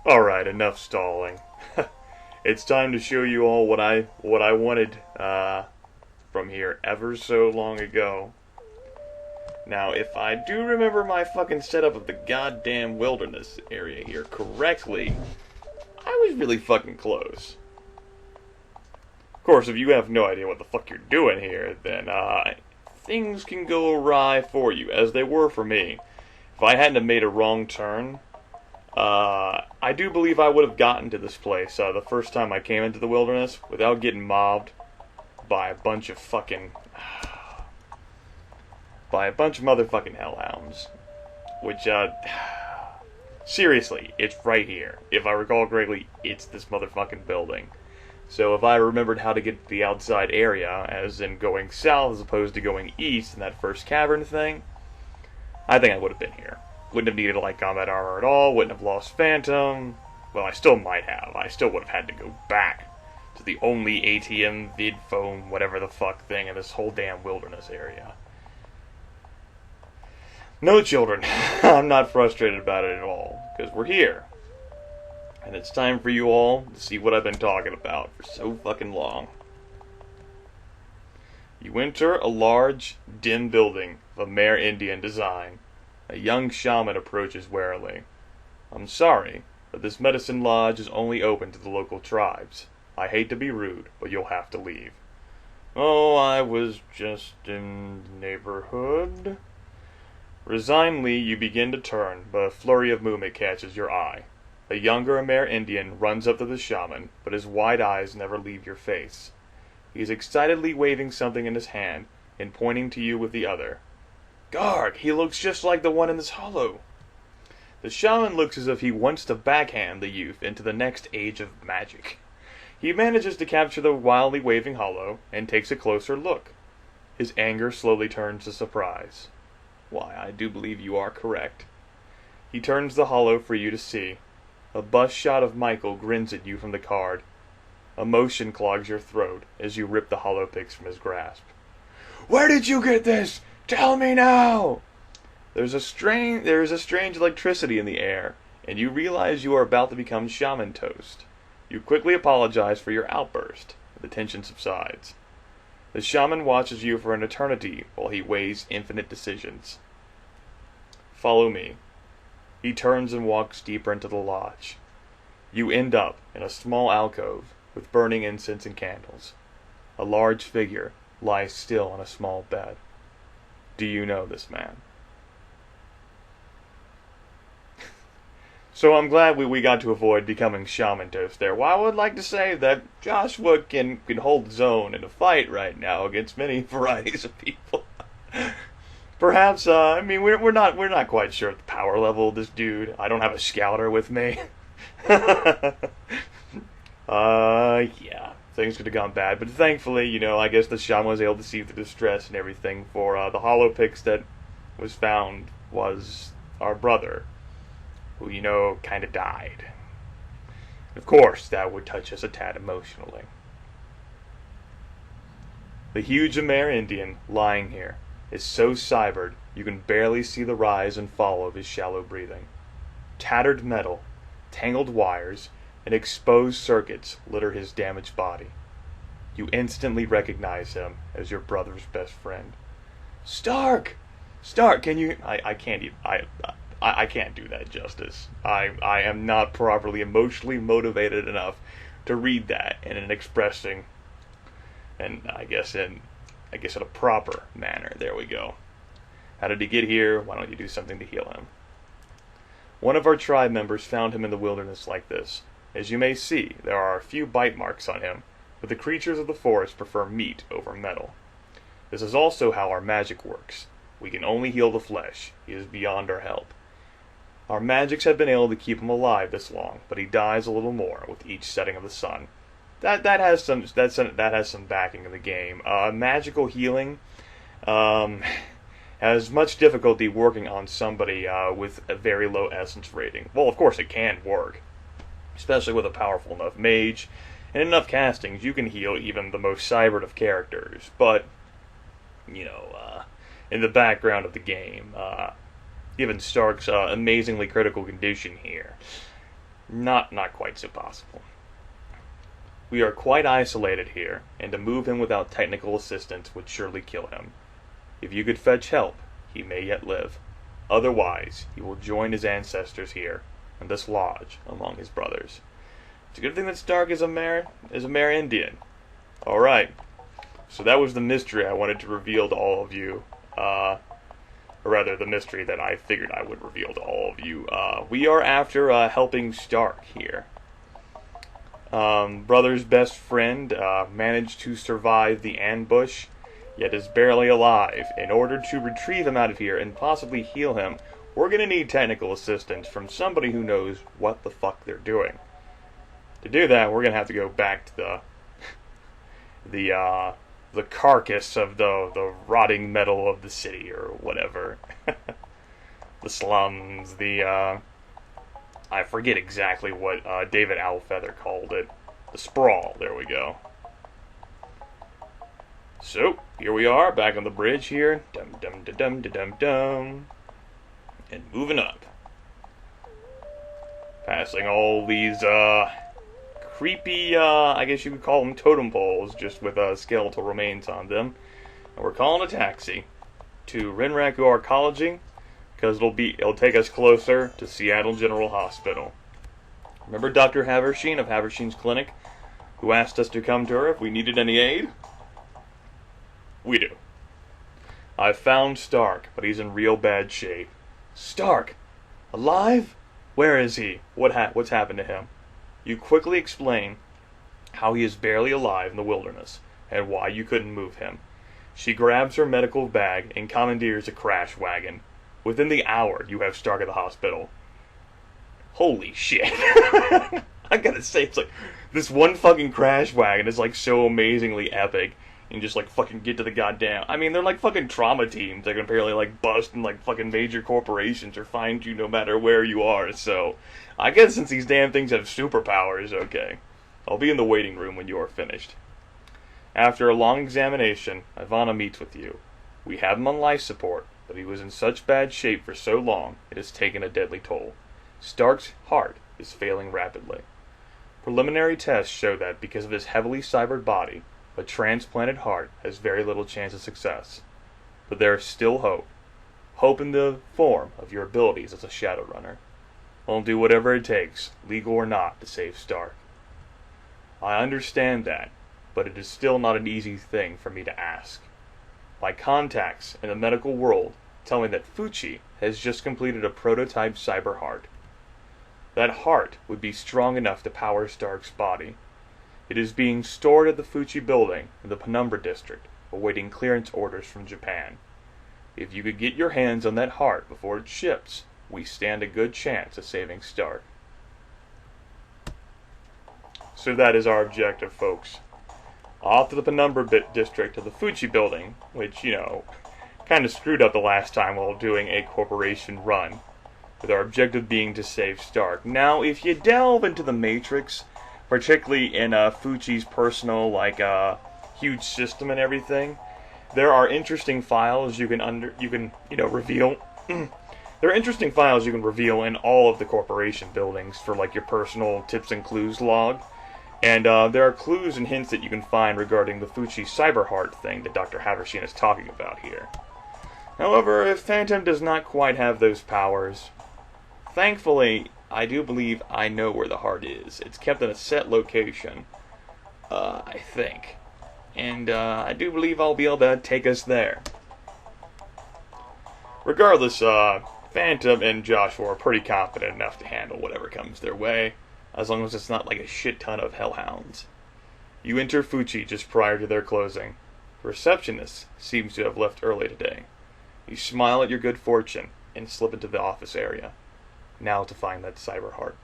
Alright, enough stalling. It's time to show you all what I wanted from here ever so long ago. Now, if I do remember my fucking setup of the goddamn wilderness area here correctly, I was really fucking close. Of course, if you have no idea what the fuck you're doing here, then things can go awry for you, as they were for me. If I hadn't have made a wrong turn, I do believe I would have gotten to this place the first time I came into the wilderness without getting mobbed by a bunch of fucking motherfucking hellhounds. Which seriously, it's right here. If I recall correctly, it's this motherfucking building. So if I remembered how to get to the outside area, as in going south as opposed to going east in that first cavern thing, I think I would have been here. Wouldn't have needed light combat armor at all, wouldn't have lost Phantom. Well, I still might have. I still would have had to go back to the only ATM, vid, phone, whatever the fuck thing in this whole damn wilderness area. No, children, I'm not frustrated about it at all, because we're here. And it's time for you all to see what I've been talking about for so fucking long. You enter a large, dim building of Amerindian design. A young shaman approaches warily. I'm sorry, but this medicine lodge is only open to the local tribes. I hate to be rude, but you'll have to leave. Oh, I was just in the neighborhood. Resignedly, you begin to turn, but a flurry of movement catches your eye. A younger Amerindian runs up to the shaman, but his wide eyes never leave your face. He is excitedly waving something in his hand and pointing to you with the other. Garg, he looks just like the one in this hollow. The shaman looks as if he wants to backhand the youth into the next age of magic. He manages to capture the wildly waving hollow and takes a closer look. His anger slowly turns to surprise. Why, I do believe you are correct. He turns the hollow for you to see. A bust shot of Michael grins at you from the card. Emotion clogs your throat as you rip the hollow picks from his grasp. Where did you get this? Tell me now! There is a strange electricity in the air, and you realize you are about to become shaman toast. You quickly apologize for your outburst. The tension subsides. The shaman watches you for an eternity while he weighs infinite decisions. Follow me. He turns and walks deeper into the lodge. You end up in a small alcove with burning incense and candles. A large figure lies still on a small bed. Do you know this man? So I'm glad we got to avoid becoming shaman toast there. Well, I would like to say that Joshua can hold his own in a fight right now against many varieties of people. Perhaps, I mean, we're not quite sure of the power level of this dude. I don't have a scouter with me. Yeah, things could have gone bad, but thankfully, you know, I guess the shaman was able to see the distress and everything. For the hollow picks that was found was our brother, who, you know, kind of died. Of course, that would touch us a tad emotionally. The huge Amerindian lying here is so cybered you can barely see the rise and fall of his shallow breathing. Tattered metal, tangled wires, and exposed circuits litter his damaged body. You instantly recognize him as your brother's best friend. Stark! Stark, can you... I can't even... I can't do that justice. I am not properly emotionally motivated enough to read that in an expressing, and I guess in a proper manner. There we go. How did he get here? Why don't you do something to heal him? One of our tribe members found him in the wilderness like this. As you may see, there are a few bite marks on him, but the creatures of the forest prefer meat over metal. This is also how our magic works. We can only heal the flesh. He is beyond our help. Our magics have been able to keep him alive this long, but he dies a little more with each setting of the sun. That has some backing in the game. Magical healing has much difficulty working on somebody with a very low essence rating. Well, of course it can work, especially with a powerful enough mage and enough castings. You can heal even the most cybered of characters, but you know, in the background of the game. Given Stark's amazingly critical condition here, Not quite so possible. We are quite isolated here, and to move him without technical assistance would surely kill him. If you could fetch help, he may yet live. Otherwise, he will join his ancestors here, in this lodge, among his brothers. It's a good thing that Stark is a mare Indian. Alright, so that was the mystery I wanted to reveal to all of you. Or rather, the mystery that I figured I would reveal to all of you. We are after helping Stark here. Brother's best friend managed to survive the ambush, yet is barely alive. In order to retrieve him out of here and possibly heal him, we're going to need technical assistance from somebody who knows what the fuck they're doing. To do that, we're going to have to go back to the carcass of the rotting metal of the city, or whatever. The slums, I forget exactly what David Owlfeather called it. The sprawl, there we go. So, here we are, back on the bridge here. Dum-dum-da-dum-da-dum-dum. And moving up. Passing all these, creepy, I guess you could call them totem poles, just with skeletal remains on them. And we're calling a taxi to Rinraku Arcology, because it'll take us closer to Seattle General Hospital. Remember Dr. Haversheen of Haversheen's Clinic, who asked us to come to her if we needed any aid? We do. I've found Stark, but he's in real bad shape. Stark? Alive? Where is he? What's happened to him? You quickly explain how he is barely alive in the wilderness, and why you couldn't move him. She grabs her medical bag and commandeers a crash wagon. Within the hour, you have Stark at the hospital. Holy shit. I gotta say, it's like, this one fucking crash wagon is like so amazingly epic. And just like fucking get to the goddamn... I mean, they're like fucking trauma teams that can apparently like bust in like fucking major corporations or find you no matter where you are. So, I guess since these damn things have superpowers, okay. I'll be in the waiting room when you are finished. After a long examination, Ivana meets with you. We have him on life support, but he was in such bad shape for so long, it has taken a deadly toll. Stark's heart is failing rapidly. Preliminary tests show that because of his heavily cybered body, a transplanted heart has very little chance of success. But there is still hope. Hope in the form of your abilities as a Shadowrunner. I'll do whatever it takes, legal or not, to save Stark. I understand that, but it is still not an easy thing for me to ask. My contacts in the medical world tell me that Fuchi has just completed a prototype cyber heart. That heart would be strong enough to power Stark's body. It is being stored at the Fuchi building in the Penumbra district, awaiting clearance orders from Japan. If you could get your hands on that heart before it ships, we stand a good chance of saving Stark. So that is our objective, folks. Off to the Penumbra district of the Fuchi building, which, you know, kind of screwed up the last time while doing a corporation run, with our objective being to save Stark. Now, if you delve into the Matrix, particularly in Fuchi's personal, huge system and everything, there are interesting files you can reveal. There are interesting files you can reveal in all of the corporation buildings for like your personal tips and clues log. And there are clues and hints that you can find regarding the Fuchi Cyberheart thing that Dr. Haversheen is talking about here. However, if Phantom does not quite have those powers, thankfully, I do believe I know where the heart is. It's kept in a set location, I think. And I do believe I'll be able to take us there. Regardless, Phantom and Joshua are pretty confident enough to handle whatever comes their way, as long as it's not like a shit ton of hellhounds. You enter Fuchi just prior to their closing. The receptionist seems to have left early today. You smile at your good fortune and slip into the office area. Now to find that cyber heart.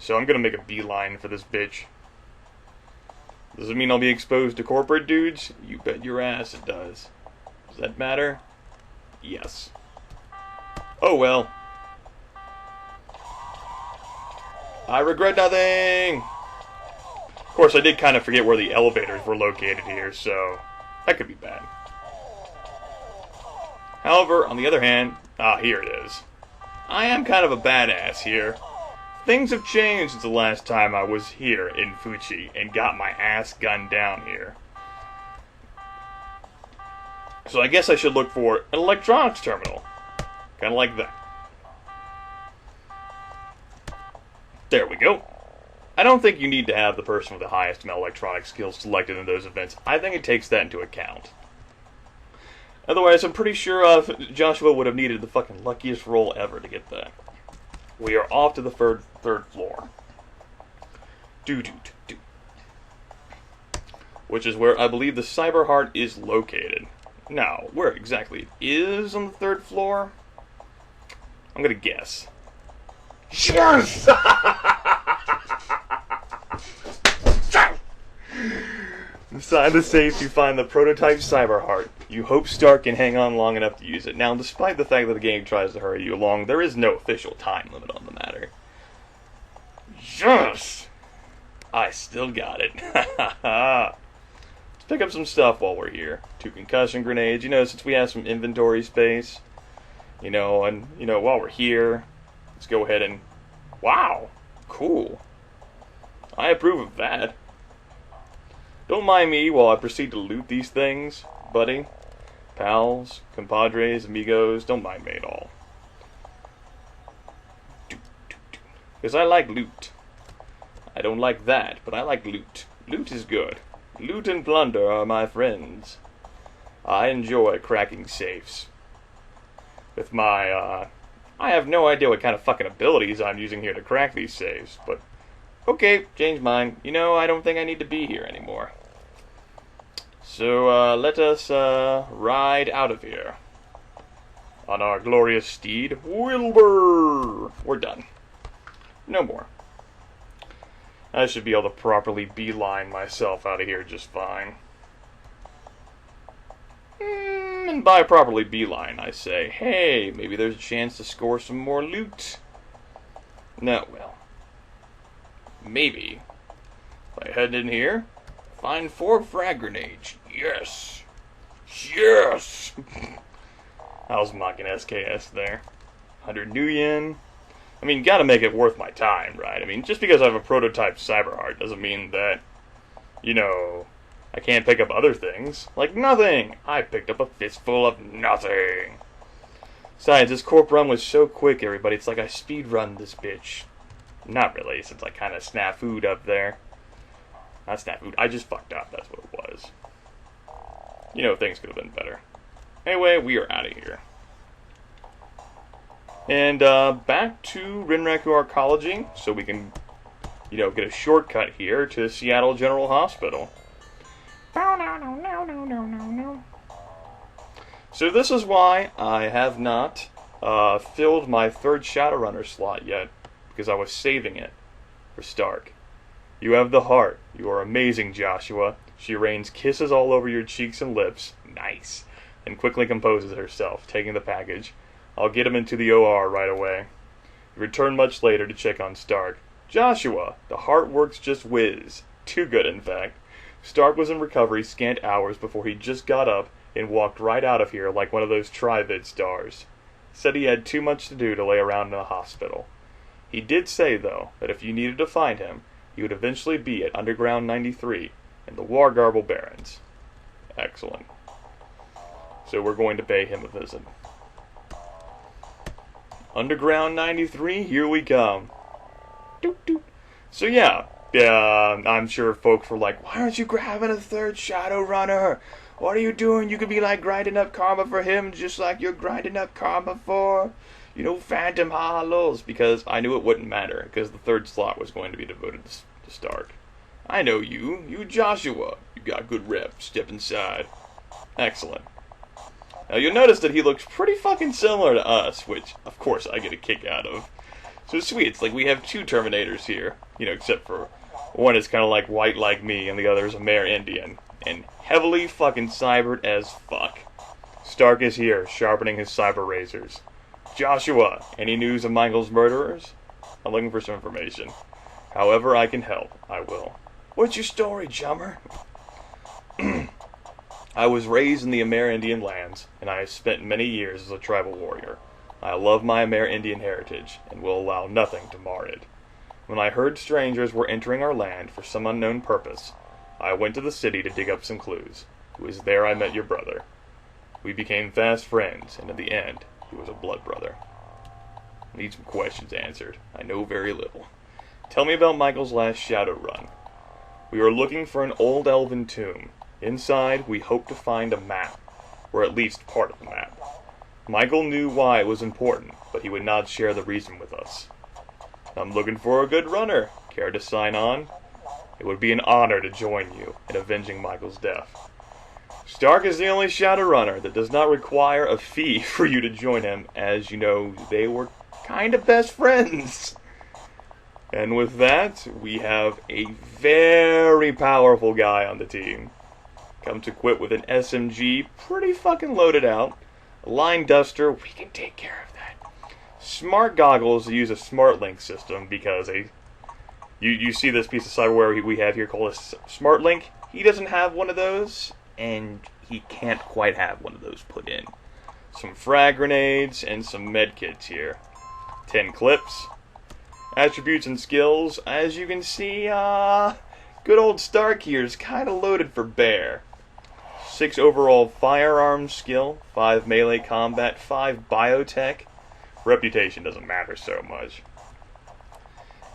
So I'm gonna make a beeline for this bitch. Does it mean I'll be exposed to corporate dudes? You bet your ass it does. Does that matter? Yes. Oh well. I regret nothing! Of course, I did kind of forget where the elevators were located here, so that could be bad. However, on the other hand, here it is. I am kind of a badass here. Things have changed since the last time I was here in Fuchi and got my ass gunned down here. So I guess I should look for an electronics terminal. Kind of like that. There we go. I don't think you need to have the person with the highest amount of electronic skills selected in those events. I think it takes that into account. Otherwise, I'm pretty sure Joshua would have needed the fucking luckiest roll ever to get that. We are off to the third floor. Which is where I believe the Cyber Heart is located. Now, where exactly it is on the third floor? I'm gonna guess. Yes! Inside the safe, you find the prototype Cyber Heart. You hope Stark can hang on long enough to use it. Now, despite the fact that the game tries to hurry you along, there is no official time limit on the matter. Yes! I still got it. Let's pick up some stuff while we're here. 2 concussion grenades, since we have some inventory space. And while we're here, let's go ahead and... Wow! Cool. I approve of that. Don't mind me while I proceed to loot these things, buddy. Pals, compadres, amigos, don't mind me at all. Because I like loot. I don't like that, but I like loot. Loot is good. Loot and plunder are my friends. I enjoy cracking safes. With my, I have no idea what kind of fucking abilities I'm using here to crack these safes, but... Okay, change mine. I don't think I need to be here anymore. So, let us, ride out of here. On our glorious steed, Wilbur! We're done. No more. I should be able to properly beeline myself out of here just fine. And by properly beeline, I say, hey, maybe there's a chance to score some more loot. No, well. Maybe. If I head in here, find 4 frag grenades. Yes! Yes! How's mocking SKS there? 100 new yen. I mean, gotta make it worth my time, right? I mean, just because I have a prototype Cyberheart doesn't mean that, I can't pick up other things. Like nothing! I picked up a fistful of nothing! Besides, this corp run was so quick, everybody. It's like I speedrun this bitch. Not really, since I kind of snafooed up there. Not snafooed, I just fucked up, that's what it was. Things could have been better. Anyway, we are out of here. And, back to Rinraku Arcology, so we can, get a shortcut here to Seattle General Hospital. So this is why I have not, filled my 3rd Shadowrunner slot yet. Because I was saving it for Stark. You have the heart. You are amazing, Joshua. She rains kisses all over your cheeks and lips. Nice. And quickly composes herself, taking the package. I'll get him into the OR right away. You return much later to check on Stark. Joshua, the heart works just whiz. Too good, in fact. Stark was in recovery scant hours before he just got up and walked right out of here like one of those Trivid stars. Said he had too much to do to lay around in a hospital. He did say, though, that if you needed to find him, he would eventually be at Underground 93 in the Wargarble Barrens. Excellent. So we're going to pay him a visit. Underground 93, here we come. Doop, doop. So yeah, I'm sure folks were like, why aren't you grabbing a 3rd Shadowrunner? What are you doing? You could be like grinding up karma for him just like you're grinding up karma for... Phantom Hollows, because I knew it wouldn't matter, because the 3rd slot was going to be devoted to Stark. I know you Joshua. You got good rep. Step inside. Excellent. Now you'll notice that he looks pretty fucking similar to us, which, of course, I get a kick out of. So sweet, it's like we have 2 Terminators here, except for one is kind of like white like me, and the other is a Mare Indian, and heavily fucking cybered as fuck. Stark is here, sharpening his cyber razors. Joshua, any news of Michael's murderers? I'm looking for some information. However I can help, I will. What's your story, chummer? I was raised in the Amerindian lands, and I have spent many years as a tribal warrior. I love my Amerindian heritage, and will allow nothing to mar it. When I heard strangers were entering our land for some unknown purpose, I went to the city to dig up some clues. It was there I met your brother. We became fast friends, and in the end, he was a blood brother. I need some questions answered. I know very little. Tell me about Michael's last Shadowrun. We were looking for an old elven tomb. Inside, we hoped to find a map, or at least part of the map. Michael knew why it was important, but he would not share the reason with us. I'm looking for a good runner. Care to sign on? It would be an honor to join you in avenging Michael's death. Stark is the only Shadowrunner that does not require a fee for you to join him, as you know, they were kind of best friends. And with that, we have a very powerful guy on the team. Comes equipped with an SMG, pretty fucking loaded out. A line duster, we can take care of that. Smart goggles to use a smart link system because you see this piece of cyberware we have here called a smart link. He doesn't have one of those, and he can't quite have one of those put in. Some frag grenades and some medkits here. 10 clips. Attributes and skills, as you can see, good old Stark here is kind of loaded for bear. 6 overall firearms skill, 5 melee combat, 5 biotech. Reputation doesn't matter so much.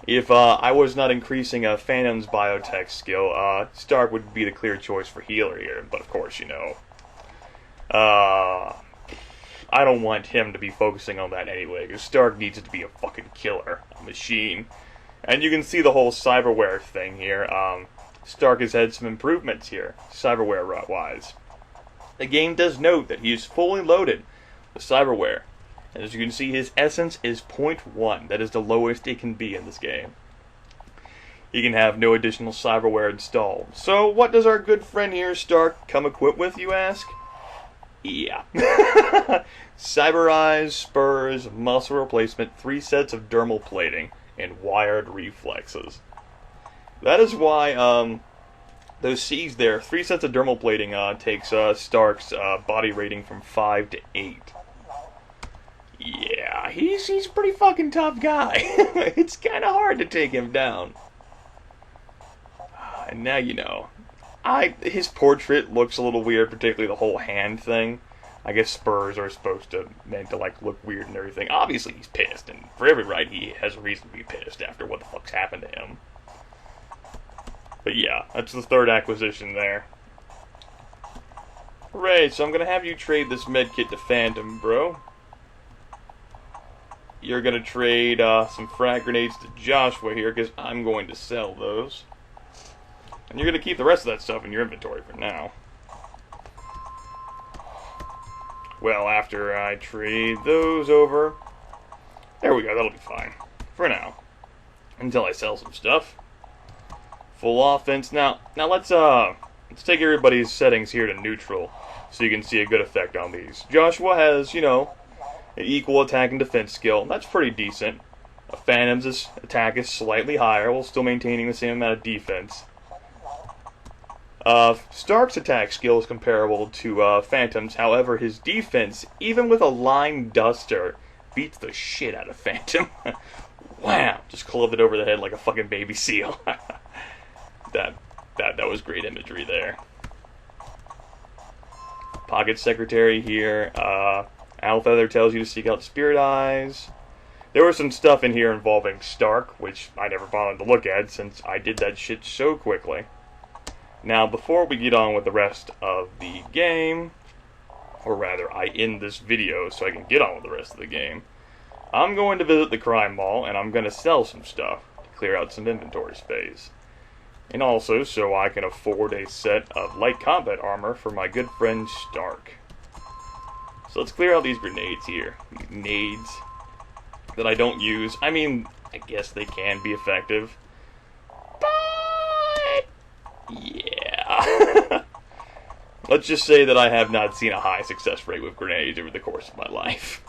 If I was not increasing Phantom's biotech skill, Stark would be the clear choice for healer here. But of course, you know, I don't want him to be focusing on that anyway, because Stark needs to be a fucking killer, a machine. And you can see the whole cyberware thing here. Stark has had some improvements here, cyberware-wise. The game does note that he is fully loaded with cyberware. And as you can see, his essence is 0.1. That is the lowest it can be in this game. He can have no additional cyberware installed. So, what does our good friend here, Stark, come equipped with, you ask? Yeah. Cyber eyes, spurs, muscle replacement, 3 sets of dermal plating, and wired reflexes. That is why those C's there, 3 sets of dermal plating takes Stark's body rating from 5 to 8. Yeah, he's a pretty fucking tough guy. It's kind of hard to take him down. And now you know. His portrait looks a little weird, particularly the whole hand thing. I guess spurs are meant to like look weird and everything. Obviously he's pissed, and for every right he has a reason to be pissed after what the fuck's happened to him. But yeah, that's the 3rd acquisition there. Right, so I'm gonna have you trade this medkit to Phantom, bro. You're gonna trade some frag grenades to Joshua here, because I'm going to sell those. And you're going to keep the rest of that stuff in your inventory for now. Well, after I trade those over... There we go, that'll be fine. For now. Until I sell some stuff. Full offense. Now let's take everybody's settings here to neutral, so you can see a good effect on these. Joshua has, you know, an equal attack and defense skill. That's pretty decent. Phantom's attack is slightly higher, while still maintaining the same amount of defense. Stark's attack skill is comparable to Phantom's, however his defense, even with a line duster, beats the shit out of Phantom. Wow, just clubbed it over the head like a fucking baby seal. that was great imagery there. Pocket Secretary here. Alfeather tells you to seek out Spirit Eyes. There was some stuff in here involving Stark, which I never bothered to look at since I did that shit so quickly. Now, before we get on with the rest of the game, or rather, I end this video so I can get on with the rest of the game, I'm going to visit the crime mall, and I'm going to sell some stuff to clear out some inventory space. And also, so I can afford a set of light combat armor for my good friend Stark. So let's clear out these grenades here. These nades that I don't use. I mean, I guess they can be effective. But yeah. Let's just say that I have not seen a high success rate with grenades over the course of my life.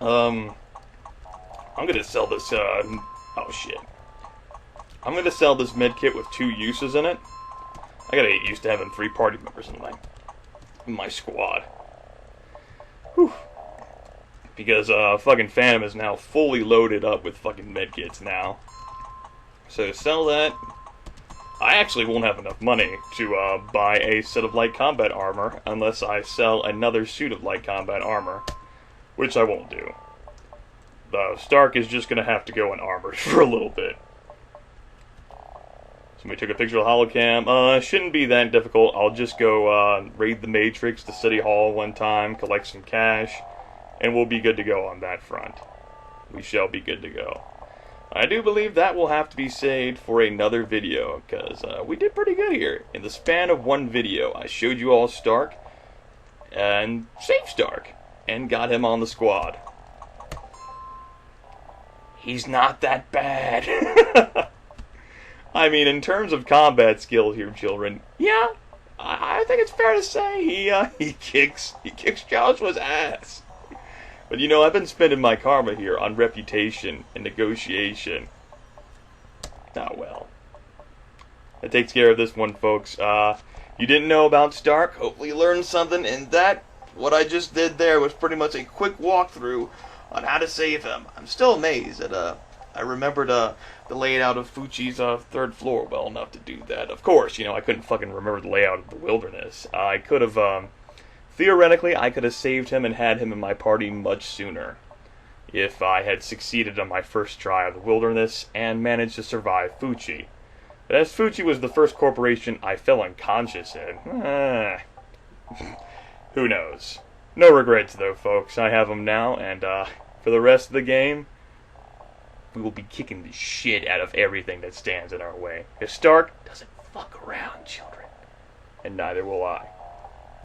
I'm gonna sell this, oh shit. I'm gonna sell this medkit with 2 uses in it. I gotta get used to having 3 party members in my squad. Whew. Because fucking Phantom is now fully loaded up with fucking medkits now. So to sell that, I actually won't have enough money to buy a set of light combat armor unless I sell another suit of light combat armor, which I won't do. Stark is just going to have to go unarmored for a little bit. Somebody took a picture of the holocam. Shouldn't be that difficult. I'll just go raid the Matrix, the City Hall one time, collect some cash, and we'll be good to go on that front. We shall be good to go. I do believe that will have to be saved for another video, because we did pretty good here. In the span of one video, I showed you all Stark, and saved Stark, and got him on the squad. He's not that bad. I mean, in terms of combat skill here, children, yeah, I think it's fair to say he kicks Joshua's ass. But you know, I've been spending my karma here on reputation and negotiation. Ah, well. That takes care of this one, folks. You didn't know about Stark? Hopefully you learned something, and what I just did there was pretty much a quick walkthrough on how to save him. I'm still amazed that I remembered the layout of Fuchi's third floor well enough to do that. Of course, you know, I couldn't fucking remember the layout of the wilderness. I could have, theoretically, I could have saved him and had him in my party much sooner if I had succeeded on my first try of the wilderness and managed to survive Fuchi. But as Fuchi was the first corporation I fell unconscious in, who knows? No regrets, though, folks. I have him now, and for the rest of the game, we will be kicking the shit out of everything that stands in our way. Because Stark doesn't fuck around, children. And neither will I.